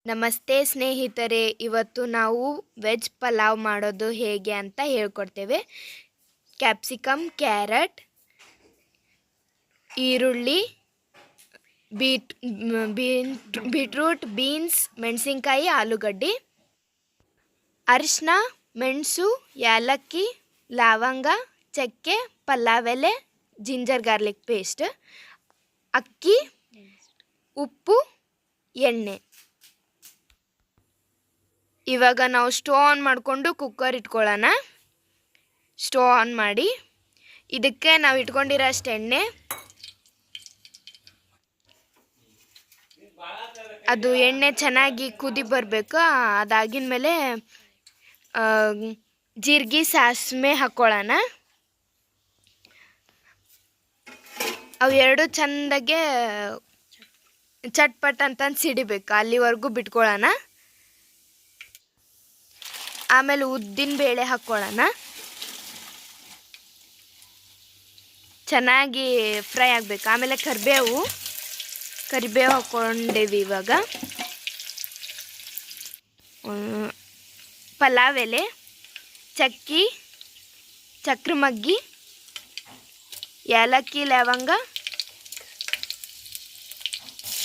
ನಮಸ್ತೆ ಸ್ನೇಹಿತರೆ, ಇವತ್ತು ನಾವು ವೆಜ್ ಪಲಾವ್ ಮಾಡೋದು ಹೇಗೆ ಅಂತ ಹೇಳ್ಕೊಡ್ತೇವೆ. ಕ್ಯಾಪ್ಸಿಕಮ್, ಕ್ಯಾರೆಟ್, ಈರುಳ್ಳಿ, ಬೀಟ್ರೂಟ್, ಬೀನ್ಸ್, ಮೆಣಸಿನ್ಕಾಯಿ, ಆಲೂಗಡ್ಡೆ, ಅರಿಶಿನ, ಮೆಣಸು, ಏಲಕ್ಕಿ, ಲವಂಗ, ಚಕ್ಕೆ, ಪಲಾವ್ ಎಲೆ, ಜಿಂಜರ್ ಗಾರ್ಲಿಕ್ ಪೇಸ್ಟ್, ಅಕ್ಕಿ, ಉಪ್ಪು, ಎಣ್ಣೆ. ಇವಾಗ ನಾವು ಸ್ಟವ್ ಆನ್ ಮಾಡಿಕೊಂಡು ಕುಕ್ಕರ್ ಇಟ್ಕೊಳ್ಳೋಣ. ಸ್ಟವ್ ಆನ್ ಮಾಡಿ ಇದಕ್ಕೆ ನಾವು ಇಟ್ಕೊಂಡಿರೋ ಅಷ್ಟು ಎಣ್ಣೆ, ಅದು ಎಣ್ಣೆ ಚೆನ್ನಾಗಿ ಕುದಿ ಬರಬೇಕು. ಅದಾಗಿನ ಮೇಲೆ ಜೀರಿಗೆ, ಸಾಸಿವೆ ಹಾಕ್ಕೊಳ್ಳೋಣ. ಅವು ಎರಡು ಚೆಂದಾಗೆ ಚಟ್ಪಟ್ ಅಂತ ಸಿಡಿಬೇಕು, ಅಲ್ಲಿವರೆಗೂ ಬಿಟ್ಕೊಳ್ಳೋಣ. ಆಮೇಲೆ ಉದ್ದಿನ ಬೇಳೆ ಹಾಕ್ಕೊಳ್ಳೋಣ. ಚೆನ್ನಾಗಿ ಫ್ರೈ ಆಗಬೇಕು. ಆಮೇಲೆ ಕರಿಬೇವು ಹಾಕ್ಕೊಂಡೇವಿ. ಇವಾಗ ಪಲಾವ್ ಎಲೆ, ಚಕ್ಕೆ, ಚಕ್ರಮಗ್ಗಿ, ಏಲಕ್ಕಿ, ಲವಂಗ,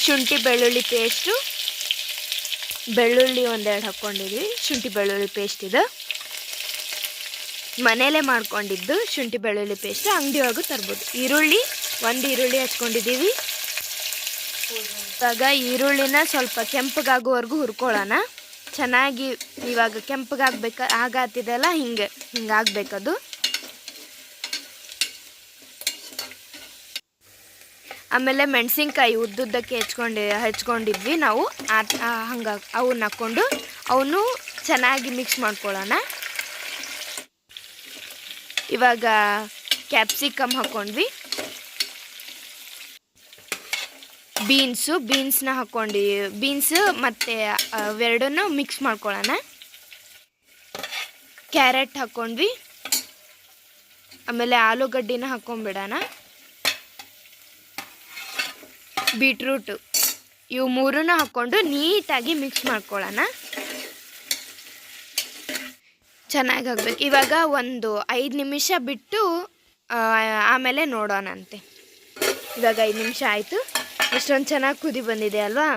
ಶುಂಠಿ ಬೆಳ್ಳುಳ್ಳಿ ಪೇಸ್ಟು, ಬೆಳ್ಳುಳ್ಳಿ ಒಂದೆರಡು ಹಾಕ್ಕೊಂಡಿದ್ವಿ. ಶುಂಠಿ ಬೆಳ್ಳುಳ್ಳಿ ಪೇಸ್ಟ್ ಇದು ಮನೇಲೇ ಮಾಡ್ಕೊಂಡಿದ್ದು. ಶುಂಠಿ ಬೆಳ್ಳುಳ್ಳಿ ಪೇಸ್ಟ್ ಅಂಗಡಿಯೊಳಗೂ ತರ್ಬೋದು. ಒಂದು ಈರುಳ್ಳಿ ಹಚ್ಕೊಂಡಿದ್ದೀವಿ. ಇವಾಗ ಈರುಳ್ಳಿನ ಸ್ವಲ್ಪ ಕೆಂಪಗಾಗುವವರೆಗೂ ಹುರ್ಕೊಳ್ಳೋಣ. ಚೆನ್ನಾಗಿ ಇವಾಗ ಆಗತ್ತಿದೆಲ್ಲ ಹಿಂಗಾಗಬೇಕದು. ಆಮೇಲೆ ಮೆಣಸಿನ್ಕಾಯಿ ಉದ್ದುದ್ದಕ್ಕೆ ಹೆಚ್ಕೊಂಡಿದ್ವಿ ನಾವು. ಹಂಗೆ ಅವನ್ನ ಹಾಕ್ಕೊಂಡು ಅವನು ಚೆನ್ನಾಗಿ ಮಿಕ್ಸ್ ಮಾಡ್ಕೊಳ್ಳೋಣ. ಇವಾಗ ಕ್ಯಾಪ್ಸಿಕಮ್ ಹಾಕ್ಕೊಂಡ್ವಿ. ಬೀನ್ಸ್ನ ಹಾಕ್ಕೊಂಡು ಬೀನ್ಸ್ ಮತ್ತು ಅವೆರಡನ್ನು ಮಿಕ್ಸ್ ಮಾಡ್ಕೊಳ್ಳೋಣ. ಕ್ಯಾರೆಟ್ ಹಾಕ್ಕೊಂಡ್ವಿ. ಆಮೇಲೆ ಆಲೂಗಡ್ಡಿನ ಹಾಕ್ಕೊಂಡ್ಬಿಡೋಣ. ಬೀಟ್ರೂಟ್, ಇವು ಮೂರನ್ನ ಹಾಕ್ಕೊಂಡು ನೀಟಾಗಿ ಮಿಕ್ಸ್ ಮಾಡ್ಕೊಳ್ಳೋಣ. ಚೆನ್ನಾಗಿ ಆಗಬೇಕು. ಇವಾಗ ಒಂದು 5 ನಿಮಿಷ ಬಿಟ್ಟು ಆಮೇಲೆ ನೋಡೋಣಂತೆ. ಇವಾಗ 5 ನಿಮಿಷ ಆಯಿತು. ಎಷ್ಟೊಂದು ಚೆನ್ನಾಗಿ ಕುದಿ ಬಂದಿದೆ ಅಲ್ವಾ.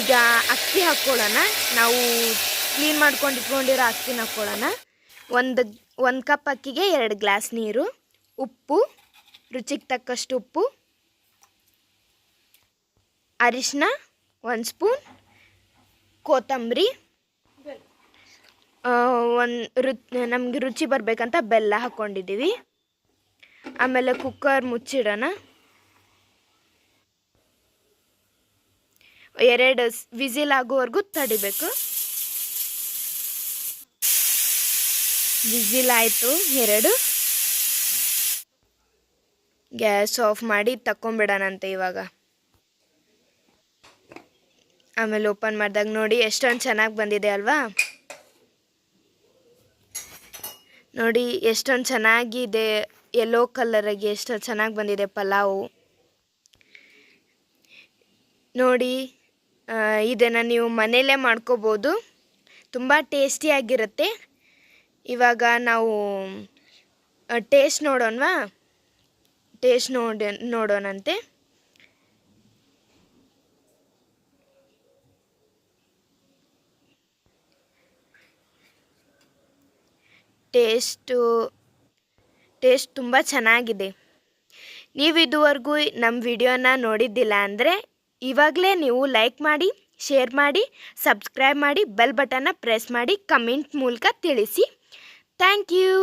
ಈಗ ಅಕ್ಕಿ ಹಾಕ್ಕೊಳ್ಳೋಣ. ನಾವು ಕ್ಲೀನ್ ಮಾಡ್ಕೊಂಡು ಇಟ್ಕೊಂಡಿರೋ ಅಕ್ಕಿನ ಹಾಕ್ಕೊಳ್ಳೋಣ. ಒಂದು ಕಪ್ ಅಕ್ಕಿಗೆ 2 ಗ್ಲಾಸ್ ನೀರು, ಉಪ್ಪು, ರುಚಿಗೆ ತಕ್ಕಷ್ಟು ಉಪ್ಪು, ಅರಿಶಿನ 1 ಸ್ಪೂನ್, ಕೊತ್ತಂಬರಿ, ನಮಗೆ ರುಚಿ ಬರಬೇಕಂತ ಬೆಲ್ಲ ಹಾಕ್ಕೊಂಡಿದ್ದೀವಿ. ಆಮೇಲೆ ಕುಕ್ಕರ್ ಮುಚ್ಚಿಡೋಣ. 2 ವಿಸಿಲ್ ಆಗೋವರೆಗೂ ತಡಿಬೇಕು. ವಿಸಿಲ್ ಆಯಿತು 2. ಗ್ಯಾಸ್ ಆಫ್ ಮಾಡಿ ತಕ್ಕೊಂಬಿಡೋಣಂತೆ ಇವಾಗ. ಆಮೇಲೆ ಓಪನ್ ಮಾಡಿದಾಗ ನೋಡಿ ಎಷ್ಟೊಂದು ಚೆನ್ನಾಗಿ ಬಂದಿದೆ ಅಲ್ವಾ. ನೋಡಿ ಎಷ್ಟೊಂದು ಚೆನ್ನಾಗಿದೆ. ಯೆಲ್ಲೋ ಕಲರಾಗಿ ಎಷ್ಟು ಚೆನ್ನಾಗಿ ಬಂದಿದೆ ಪಲಾವು. ನೋಡಿ ಇದನ್ನು ನೀವು ಮನೆಯಲ್ಲೇ ಮಾಡ್ಕೋಬೋದು. ತುಂಬ ಟೇಸ್ಟಿಯಾಗಿರುತ್ತೆ. ಇವಾಗ ನಾವು ಟೇಸ್ಟ್ ನೋಡೋಣವಾ? ಟೇಸ್ಟ್ ನೋಡೋಣಂತೆ. ಟೇಸ್ಟ್ ತುಂಬ ಚೆನ್ನಾಗಿದೆ. ನೀವು ಇದುವರೆಗೂ ನಮ್ಮ ವಿಡಿಯೋನ ನೋಡಿದ್ದಿಲ್ಲ ಅಂದರೆ ಇವಾಗಲೇ ನೀವು ಲೈಕ್ ಮಾಡಿ, ಶೇರ್ ಮಾಡಿ, ಸಬ್ಸ್ಕ್ರೈಬ್ ಮಾಡಿ, ಬೆಲ್ ಬಟನ್ನ ಪ್ರೆಸ್ ಮಾಡಿ, ಕಮೆಂಟ್ ಮೂಲಕ ತಿಳಿಸಿ. Thank you.